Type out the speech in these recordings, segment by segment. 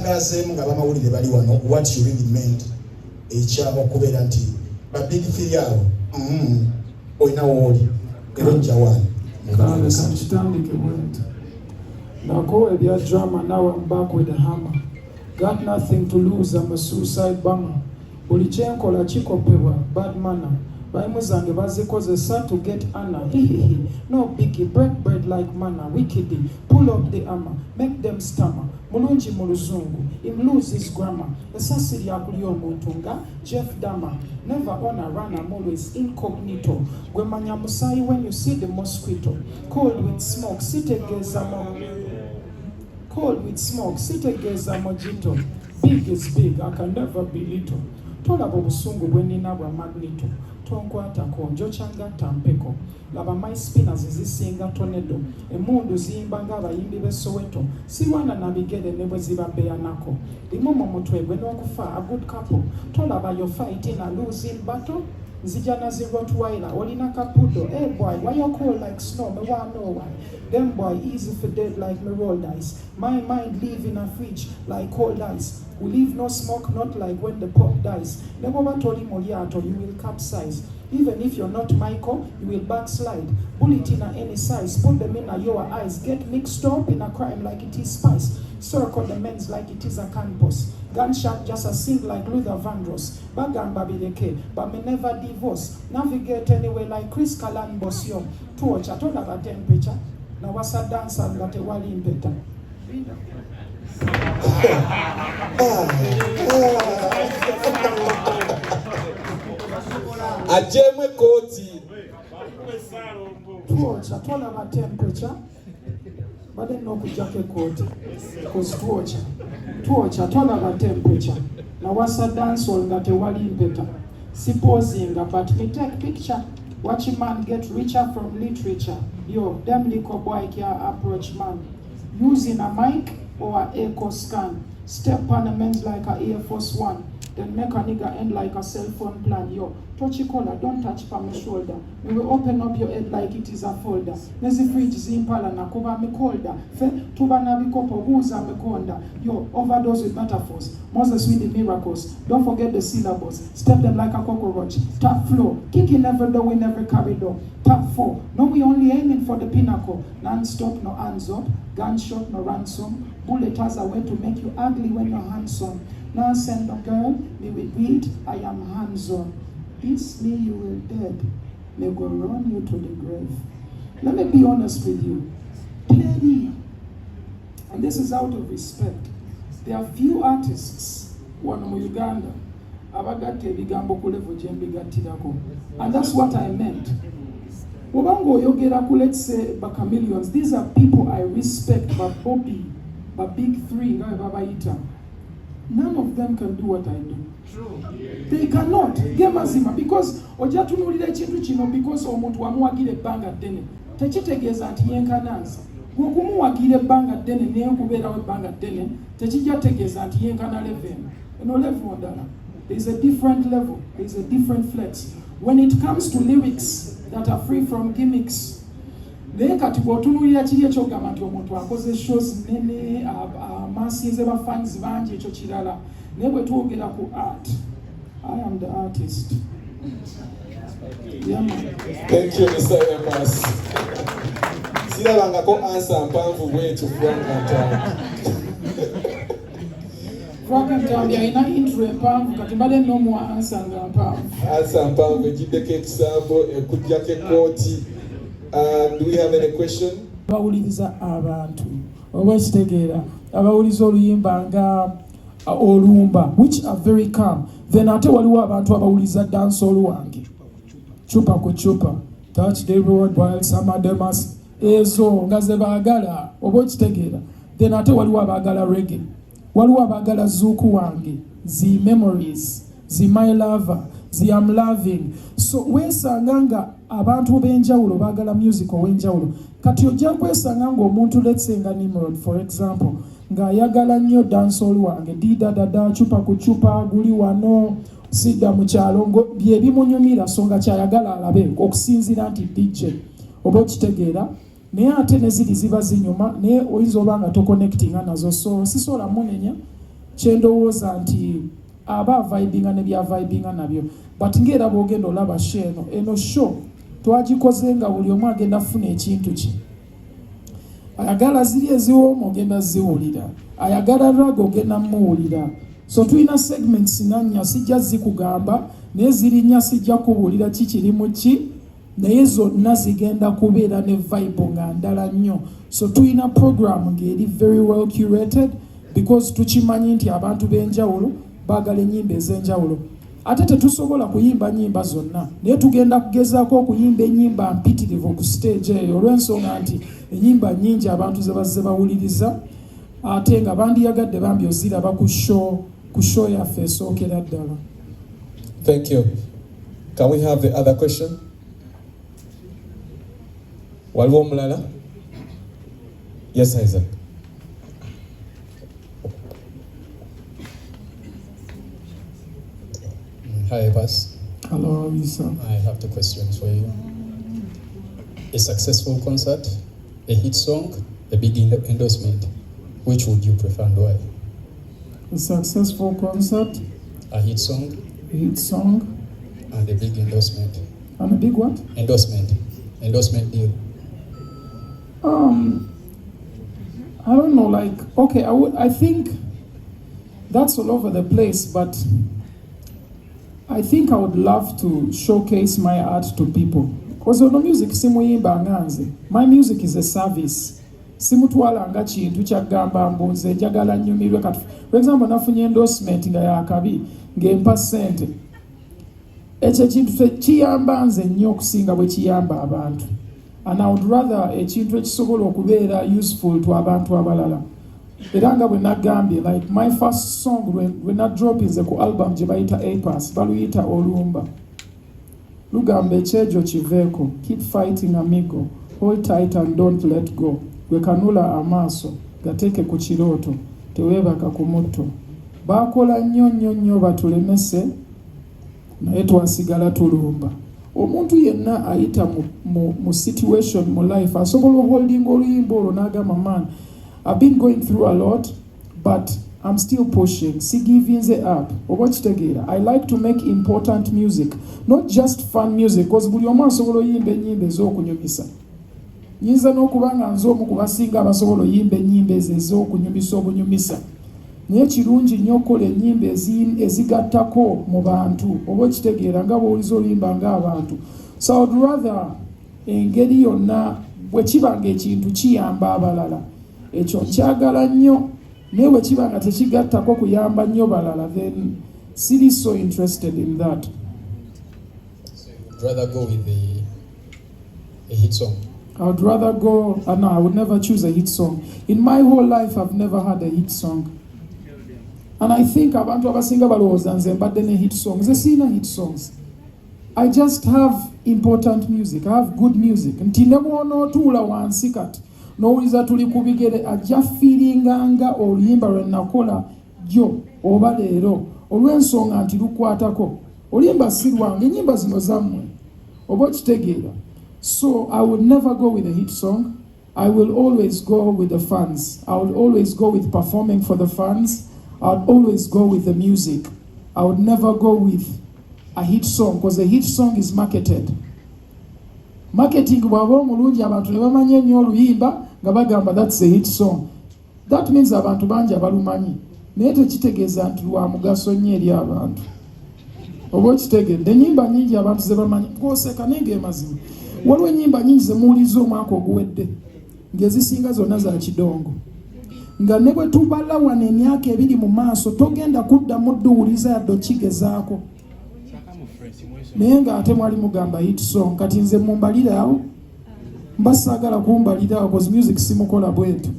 batangazeemu nga bamawulire bali wano what you really meant ekyaba okubeera nti babig three abo olina wooli gero njawani kitandike bwenti nako ebya drama now I'm back with a hammer got nothing to lose I'm a suicide bomber buli kyenkola kikopebwa bad manner Baimu zange bazikozesa to get honor. No biggie, break bread like manna. Wickedy, pull up the hammer, make them stammer. Mulungi muluzungu, him lose his grammar. Esasiri yakuli omuntunga, Jeff Dahmer. Never on a run, I'm always incognito. Gwemanya musai when you see the mosquito. Cold with smoke, sitegeza mojito. Big is big, I can never be little. Tola bobusungu bwenina bwa magnito. Tonkwata konjo changa tampeko laba my spinners zisinga tornado emundu zimbanga abayimbi besoweto siwana nabigere nebwe zibabeya nako limomo mutwebwe n'okufa a good couple tolaba your fighting a losing battle Zijana Rottweiler, Olina Caputo, hey boy, why you cold like snow? Me want know why. Them boy easy for dead like me roll dice. My mind live in a fridge like cold ice. We leave no smoke, not like when the pop dies. Never told him Oliato, you will capsize. Even if you're not Michael, you will backslide. Bullet in any size, put them in your eyes. Get mixed up in a crime like it is spice. Circle the men's like it is a campus. Gunshot just a sing like Luther Vandross. Bagan Babileke, but me never divorce. Navigate anyway like Chris Kalan Bosio. Torch, I told about temperature. Now what's a dancer that a wali in better. Ajemwe koti. Torch, I told about temperature. But then no kujake koti. Because torch, I told about temperature. Now what's a dance hall that a wali in better. Supposing but me take picture. Watch a man get richer from literature. Yo, them little boy can approach man. Using a mic or an echo scan. Step on a men's like a Air Force One. Then make a nigga end like a cell phone plan. Yo, touch your collar, don't touch pa my shoulder. We will open up your head like it is a folder. Nezi fridge zimpala na kuba me colder. Fe tuba na bikopo buza me konda. Yo, overdose with metaphors. Moses with the miracles. Don't forget the syllables. Step them like a cockroach. Top floor. Kicking every door in every corridor. Top 4. No, we only aiming for the pinnacle. Non-stop, no hands up. Gunshot, no ransom. Bullet has a way to make you ugly when you're handsome. Now send a girl, me with weed, I am hands-on. It's me you will dead. May go run you to the grave. Let me be honest with you. Clearly, and this is out of respect, there are few artists, one in Uganda, and that's what I meant. Let's say Bakamillions, these are people I respect, but Bobby, but Big Three, none of them can do what I do. True. They cannot. Gemazima because ojatunulira ekintu kino because omuntu wamuwagire ebbanga ddene. Tekitegeeza nti yenkananza. Gwokumuwagire ebbanga ddene naye okubeerawo ebbanga ddene tekijja tegeeza nti yenkana level. Eno level ndala. There is a different level. There is a different flex. When it comes to lyrics that are free from gimmicks, naye kati bw'otunuulira kiri ekyogamba nti omuntu akoze shows nene amasinze bafans bangi ekyo kirala naye bwe twogera ku art, I am the artist. Yeah, thank you, Mr. Emas. Sirabangako answer mpanvu bwetu Frank Ntambi alina intro empanvu kati mbadde n'omuwa answer nga mpanvu. Answer mpanvu egiddeko ekisambo ekuggyako ekkooti. Do we have any question? Abawuliriza abantu oba kitegeera abawuliriza oluyimba nga olumba which are very calm, then ate waliwo abantu abawuliriza dancehall wange chupa ku chupa touch the road while some of them ezo nga ze baagala oba kitegeera, then ate waliwo abaagala reggae, waliwo abaagala zuuku wange zi memories zi my lover zi I'm loving. So weesanga nga abantu b'enjawulo baagala music ow'enjawulo. Kati ojja kwesanga ng'omuntu let's say nga Nimrod for example ng'ayagala nnyo dancehall wange didadada chupa ku chupa guli wano sidda mu kyalo bye bimunyumira so nga kyayagala alabe okusinziira nti DJ oba okitegeera, naye ate ne ziri ziba zinyuma naye oyinza oba nga toconnectinga nazo so sisobola munenya kyendowooza nti aba vibinga ne bya vibinga nabyo, but ng'era bw'ogenda olaba show eno show twagikoze nga buli omu agenda afuna ekintu kye. Ayagala ziri eziwooma ogenda ziwulira, ayagala raga ogenda muwulira. So tulina segments nanya sijja zikugamba naye zirinya sijja kubuulira kikiri mu ki, naye zonna zigenda kubeera ne vibe nga ndala nnyo. So tulina program ng'eri very well curated because tukimanyi nti abantu b'enjawulo baagala ennyimba ez'enjawulo. Ate tetusobola kuyimba nnyimba zonna, naye tugenda kugezaako okuyimba ennyimba mpitirivu ku stage eyo olw'ensonga nti ennyimba nnyingi abantu ze bazze bawuliriza ate nga bandiyagadde bambi oziraba ku show yaffe esookera ddala. Thank you. Can we have the other question? Waliwo omulala? Yes, Isaac. Hi, Abbas. Hello, Isa. I have 2 questions for you. A successful concert, a hit song, a big endorsement. Which would you prefer and why? A successful concert, A hit song, and a big endorsement. And a big what? Endorsement deal. I don't know, like, okay, I think that's all over the place, but I think I would love to showcase my art to people. Because no music simuyimba nganze. My music is a service. Simutwala nga kintu kyagamba mbunze njagala nnyumirwe kati. For example, nafunye endorsement nga yakabi ng'empa ssente. Ekyo ekintu kiyamba nze nnyo okusinga bwe kiyamba abantu. And I would rather ekintu ekisobola okubeera useful to abantu abalala. Era nga bwe nagambye, like my first song when I drop is ku album gye bayita Apas, baluyita Olumba. Lugamba ekyejo kiveeko, keep fighting amigo, hold tight and don't let go. Wekanula amaaso, gateeke ku kirooto, teweebaka ku mutto. Baakola nnyo batulemese, naye twasigala tulumba. Omuntu yenna ayita mu situation mu life asobola holding oluyimba olwo n'agamba man, I've been going through a lot, but I'm still pushing. Sigivinze up. I like to make important music, not just fun music, because buli omu asobola oyimba ennyimba ez'okunyumisa. Nyinza n'okuba nga nze omu ku basinga abasobola oyimba ennyimba ezo ez'okunyumisa obunyumisa. Naye kirungi nnyo okukola ennyimba ezigattako mu bantu, oba okitegeera nga bw'oliza oluyimba ng'abantu. So I would rather engeri yonna bwe kiba ng'ekintu kiyamba abalala, ekyo nkyagala nnyo, naye bwe kiba nga tekigattako kuyamba nnyo balala, then siri so interested in that. So you would rather go with a hit song? I would rather go, no, I would never choose a hit song. In my whole life, I've never had a hit song. And I think abantu abasinga balowooza nze mbadde ne hit songs. Nze sirina hit songs. I just have important music. I have good music. Nti ne bw'onootuula wansi kati n'owuliza tuli ku bigere ajja feelinga nga oluyimba lwe nakola jjo oba leero olw'ensonga nti lukwatako. Oluyimba si lwange, ennyimba zino zammwe. Oba okitegeera. So I would never go with a hit song. I will always go with the fans. I will always go with performing for the fans. I would always go with the music. I would never go with a hit song because a hit song is marketed. Marketing bw'aba omulungi abantu ne bamanya ennyo oluyimba nga bagamba that's a hit song. That means abantu bangi abalumanyi. Naye tekitegeeza nti lwa mugaso nnyo eri abantu. Oba okitegedde ennyimba nnyingi abantu ze bamanyi kwoseka naye ng'emazima. Waliwo ennyimba nnyingi ze muwuliza omwaka oguwedde ng'ezisinga zonna za kidongo. Nga ne bwe tubala wano emyaka 2 mu maaso togenda kuddamu dduwuliza yadde okigezaako. Naye ng'ate mwali mugamba hit song kati nze mumbalire awo mba saagala kumbalira awo because music simukola bwetu.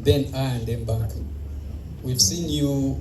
Then I and then back. We've seen you